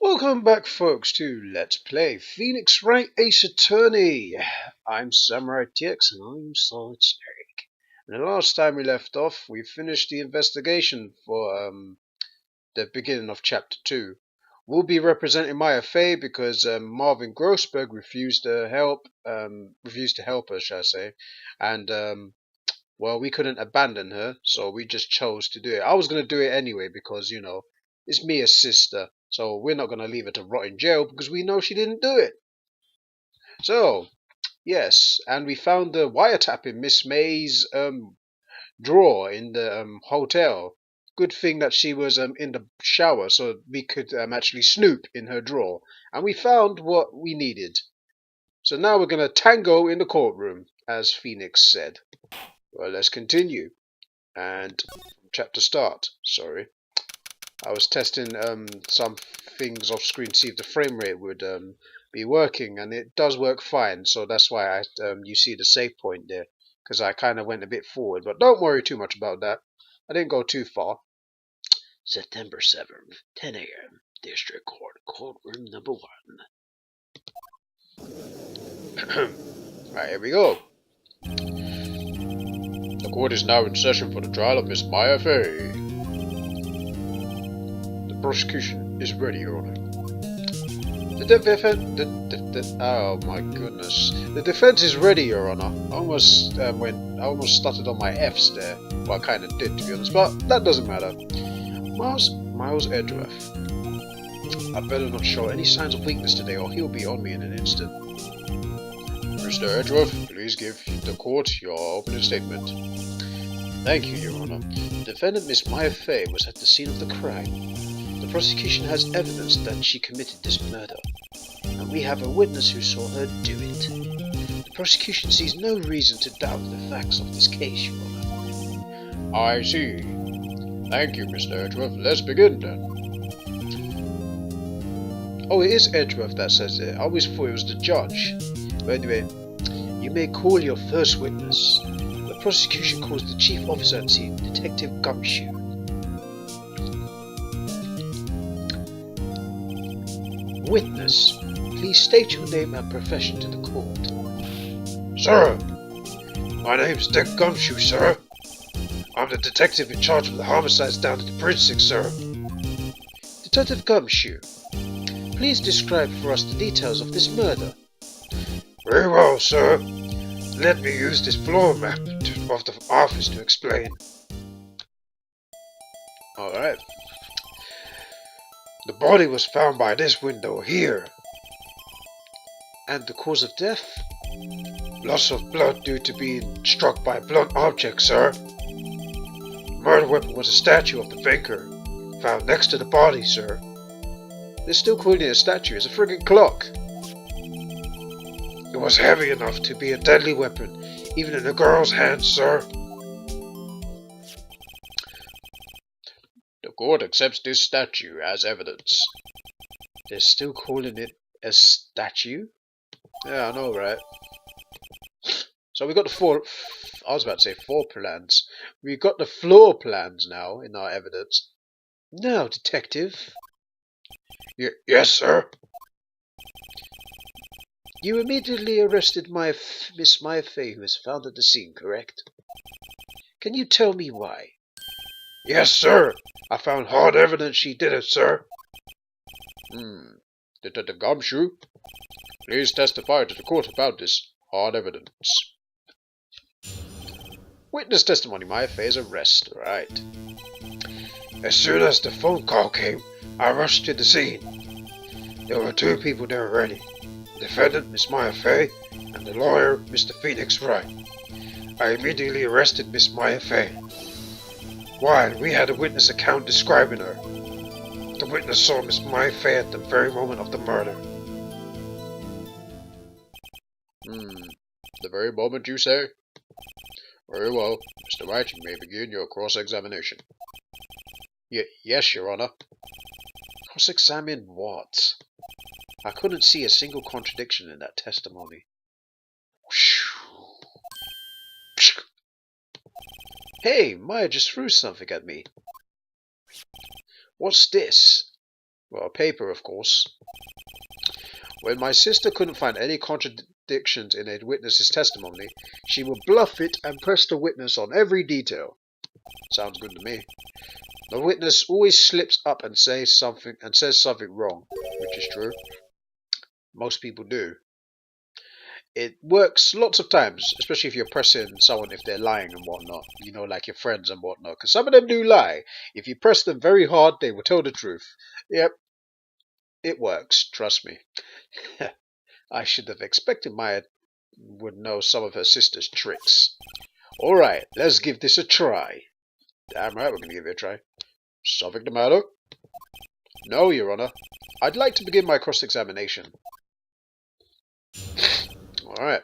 Welcome back, folks, to Let's Play Phoenix Wright Ace Attorney. I'm SamuraiT-X and I'm Solid Snake. And the last time we left off, we finished the investigation for the beginning of Chapter 2. We'll be representing Maya Fey because Marvin Grossberg refused to help her, shall I say, and well, we couldn't abandon her, so we just chose to do it. I was going to do it anyway because, it's Mia's sister, so we're not going to leave her to rot in jail because we know she didn't do it. So, yes, and we found the wiretap in Miss May's drawer in the hotel. Good thing that she was in the shower so we could actually snoop in her drawer. And we found what we needed. So now we're going to tango in the courtroom, as Phoenix said. Well, let's continue. And chapter start. Sorry. I was testing some things off screen to see if the frame rate would be working, and it does work fine. So that's why you see the save point there, because I kind of went a bit forward. But don't worry too much about that. I didn't go too far. September 7th, 10 a.m. District Court, courtroom number 1. Right, here we go. The court is now in session for the trial of Miss Maya Fey. Prosecution is ready, Your Honor. Oh my goodness. The defense is ready, Your Honor. I almost stuttered on my F's there. Well, I kind of did, to be honest, but that doesn't matter. Miles Edgeworth. I better not show any signs of weakness today, or he'll be on me in an instant. Mr. Edgeworth, please give the court your opening statement. Thank you, Your Honor. The defendant, Miss Maya Fey, was at the scene of the crime. The prosecution has evidence that she committed this murder, and we have a witness who saw her do it. The prosecution sees no reason to doubt the facts of this case, Your Honor. I see. Thank you, Mr. Edgeworth. Let's begin then. Oh, it is Edgeworth that says it. I always thought it was the judge. But anyway, you may call your first witness. The prosecution calls the chief officer at the scene, Detective Gumshoe. Witness, please state your name and profession to the court. Sir, my name's Dick Gumshoe, sir. I'm the detective in charge of the homicides down at the precinct, sir. Detective Gumshoe, please describe for us the details of this murder. Very well, sir. Let me use this floor map of the office to explain. Alright. The body was found by this window here. And the cause of death? Loss of blood due to being struck by a blunt object, sir. The murder weapon was a statue of the faker, found next to the body, sir. They're still calling it a statue. It's a friggin' clock. It was heavy enough to be a deadly weapon, even in a girl's hands, sir. The court accepts this statue as evidence. They're still calling it a statue? Yeah, I know, right? So we got the I was about to say floor plans. We got the floor plans now in our evidence. Now, detective. Yes, sir. You immediately arrested Miss Maya Fey, who was found at the scene, correct? Can you tell me why? Yes, sir. I found hard evidence she did it, sir. Detective Gumshoe, please testify to the court about this hard evidence. Witness testimony, Maya Fey's arrest. Right. As soon as the phone call came, I rushed to the scene. There were two people there already. The defendant, Miss Maya Fey, and the lawyer, Mr. Phoenix Wright. I immediately arrested Miss Maya Fey. Why, we had a witness account describing her. The witness saw Miss Maya Fey at the very moment of the murder. The very moment, you say? Very well. Mr. Wright, you may begin your cross-examination. Yes, Your Honor. Cross-examine what? I couldn't see a single contradiction in that testimony. Hey, Maya just threw something at me. What's this? Well, paper, of course. When my sister couldn't find any contradictions in a witness's testimony, she would bluff it and press the witness on every detail. Sounds good to me. The witness always slips up and says something wrong, which is true. Most people do. It works lots of times, especially if you're pressing someone if they're lying and whatnot. You know, like your friends and whatnot. Because some of them do lie. If you press them very hard, they will tell the truth. Yep. It works, trust me. I should have expected Maya would know some of her sister's tricks. Alright, let's give this a try. Damn right, we're going to give it a try. Something the matter? No, Your Honor. I'd like to begin my cross-examination. Alright.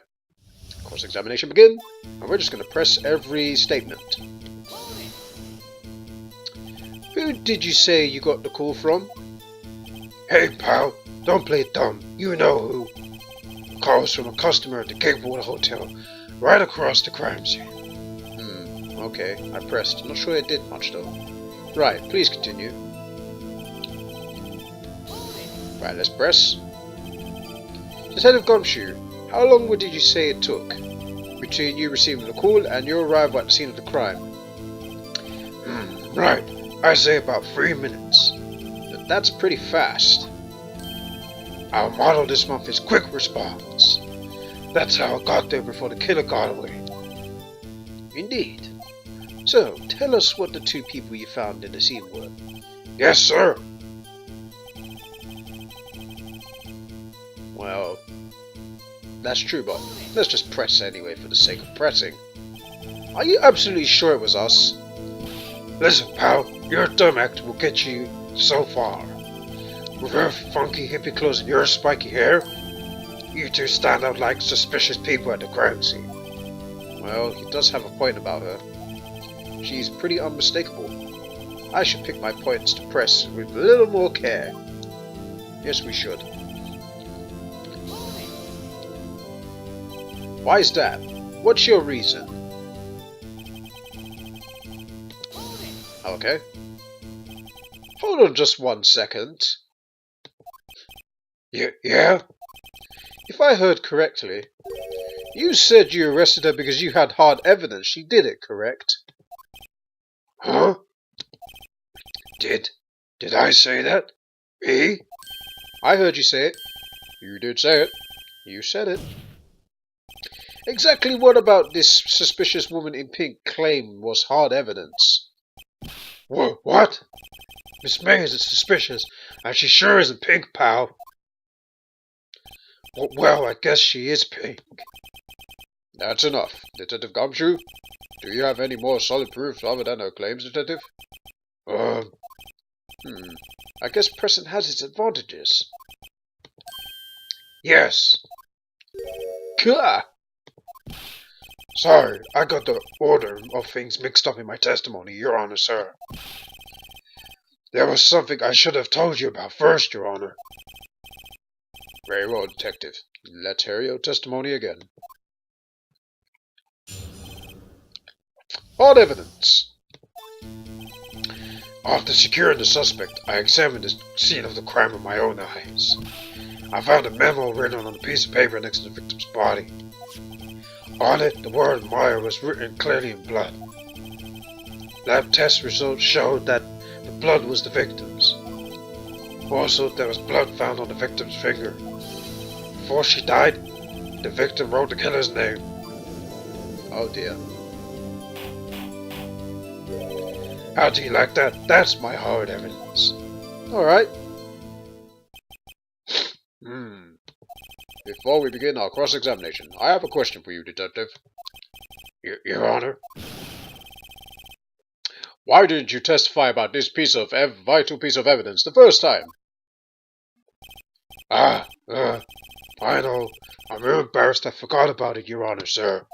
Cross-examination begin. And we're just going to press every statement. Who did you say you got the call from? Hey, pal. Don't play dumb. You know who. The call was from a customer at the Gatewood Hotel, right across the crime scene. Okay. I pressed. I'm not sure it did much, though. Right. Please continue. Right, let's press. Detective Gumshoe, how long did you say it took between you receiving the call and your arrival at the scene of the crime? Right, I say about 3 minutes. That's pretty fast. Our motto this month is quick response. That's how I got there before the killer got away. Indeed. So, tell us what the two people you found in the scene were. Yes, sir. Well, that's true, but let's just press anyway for the sake of pressing. Are you absolutely sure it was us? Listen, pal, your dumb act will get you so far. With her funky hippie clothes and your spiky hair, you two stand out like suspicious people at the crime scene. Well, he does have a point about her. She's pretty unmistakable. I should pick my points to press with a little more care. Yes, we should. Why is that? What's your reason? Okay. Hold on just 1 second. Yeah? If I heard correctly, you said you arrested her because you had hard evidence she did it, correct? Huh? Did I say that? Me? I heard you say it. You did say it. You said it. Exactly what about this suspicious woman in pink claim was hard evidence? What? Miss May is suspicious, and she sure isn't pink, pal. Well, I guess she is pink. That's enough. Detective Gumshoe, do you have any more solid proof other than her claims, Detective? I guess Preston has its advantages. Yes. Gah! Sorry, I got the order of things mixed up in my testimony, Your Honor, sir. There was something I should have told you about first, Your Honor. Very well, Detective. Let's hear your testimony again. Hard evidence. After securing the suspect, I examined the scene of the crime with my own eyes. I found a memo written on a piece of paper next to the victim's body. On it, the word Meyer was written clearly in blood. Lab test results showed that the blood was the victim's. Also, there was blood found on the victim's finger. Before she died, the victim wrote the killer's name. Oh dear. How do you like that? That's my hard evidence. Alright. Before we begin our cross-examination, I have a question for you, Detective. Your Honor? Why didn't you testify about this vital piece of evidence the first time? I know. I'm real embarrassed I forgot about it, Your Honor, sir.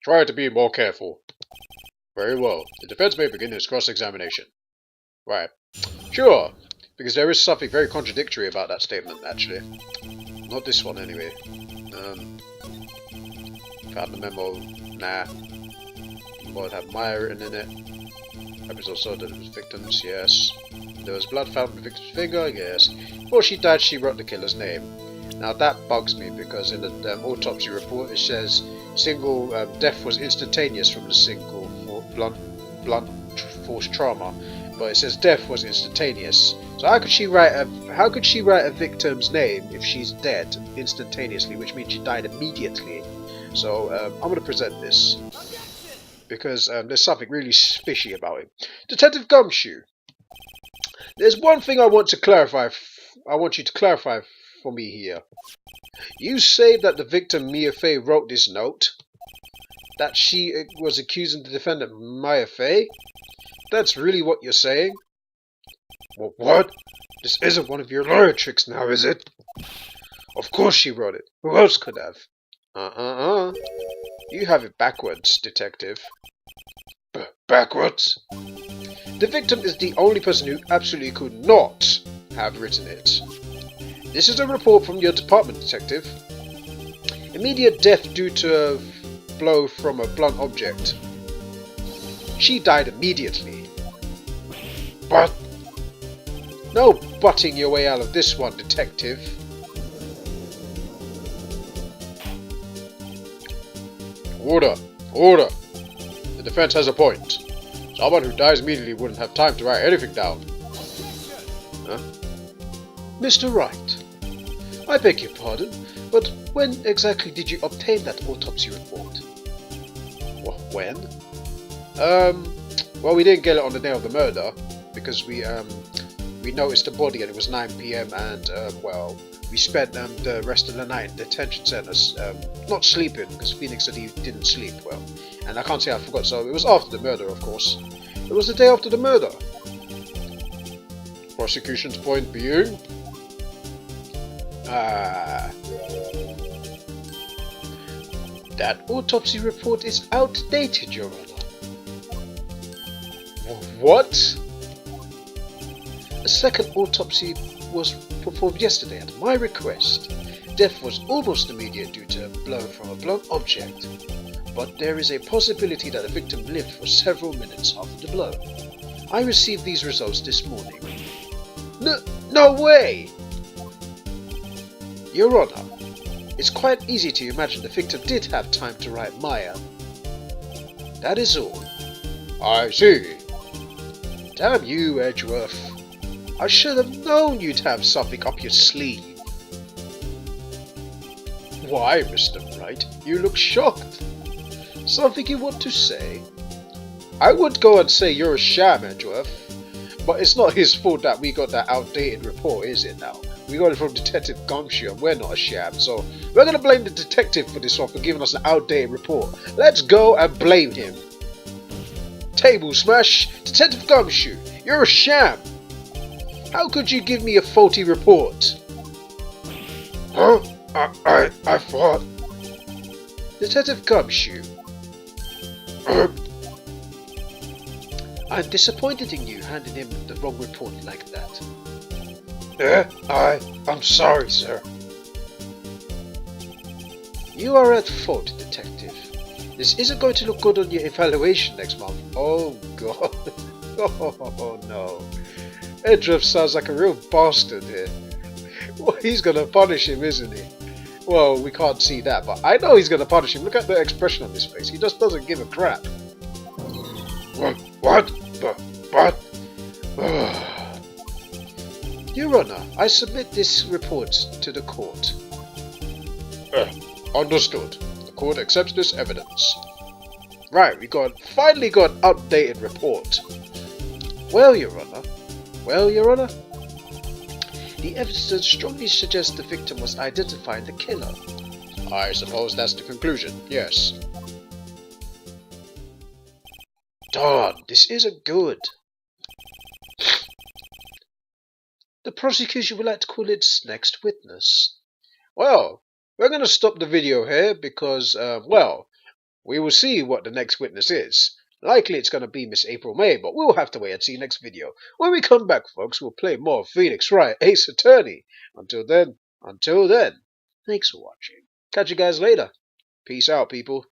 Try to be more careful. Very well. The defense may begin its cross-examination. Right. Sure. Because there is something very contradictory about that statement, actually. Not this one, anyway. Found the memo. Nah. Might have Maya written in it. Episode saw that it was victims, yes. There was blood found on the victim's finger, yes. Before she died, she wrote the killer's name. Now that bugs me because in the autopsy report it says single death was instantaneous from the single blunt force trauma, but it says death was instantaneous. So how could she write a victim's name if she's dead instantaneously, which means she died immediately? So I'm going to present this because there's something really fishy about it. Detective Gumshoe, there's one thing I want you to clarify for me here. You say that the victim Mia Fey wrote this note? That she was accusing the defendant Mia Fey? That's really what you're saying? Well, what? This isn't one of your lawyer tricks now, is it? Of course she wrote it. Who else could have? You have it backwards, detective. Backwards? The victim is the only person who absolutely could not have written it. This is a report from your department, detective. Immediate death due to a blow from a blunt object. She died immediately. But... no butting your way out of this one, detective. Order! Order! The defense has a point. Someone who dies immediately wouldn't have time to write anything down. Huh? Mr. Wright, I beg your pardon, but when exactly did you obtain that autopsy report? When? Well, we didn't get it on the day of the murder because we noticed the body and it was 9 PM and well, we spent the rest of the night in detention centers, not sleeping because Phoenix said he didn't sleep well, and I can't say I forgot. So it was after the murder, of course. It was the day after the murder. Prosecution's point being, that autopsy report is outdated, Your Honor. What? A second autopsy was performed yesterday at my request. Death was almost immediate due to a blow from a blunt object, but there is a possibility that the victim lived for several minutes after the blow. I received these results this morning. No way! Your Honor, it's quite easy to imagine the victim did have time to write Maya. That is all. I see. Damn you, Edgeworth. I should have known you'd have something up your sleeve. Why, Mr. Wright, you look shocked. Something you want to say? I would go and say you're a sham, Edgeworth, but it's not his fault that we got that outdated report, is it now? We got it from Detective Gumshoe and we're not a sham, so we're going to blame the detective for this one for giving us an outdated report. Let's go and blame him. Table smash! Detective Gumshoe, you're a sham! How could you give me a faulty report? Huh? I thought... Detective Gumshoe. I'm disappointed in you handing him the wrong report like that. I'm sorry, sir. You are at fault, detective. This isn't going to look good on your evaluation next month. Oh god. Oh no. Edgeworth sounds like a real bastard here. Well, he's gonna punish him, isn't he? Well, we can't see that, but I know he's gonna punish him. Look at the expression on his face. He just doesn't give a crap. What? Your Honor, I submit this report to the court. Understood. The court accepts this evidence. Right, we finally got an updated report. Well, Your Honor. The evidence strongly suggests the victim was identifying the killer. I suppose that's the conclusion, yes. Darn, this isn't good. The prosecution would like to call its next witness. Well, we're going to stop the video here because, well, we will see what the next witness is. Likely it's going to be Miss April May, but we'll have to wait and see next video. When we come back, folks, we'll play more Phoenix Wright Ace Attorney. Until then, thanks for watching. Catch you guys later. Peace out, people.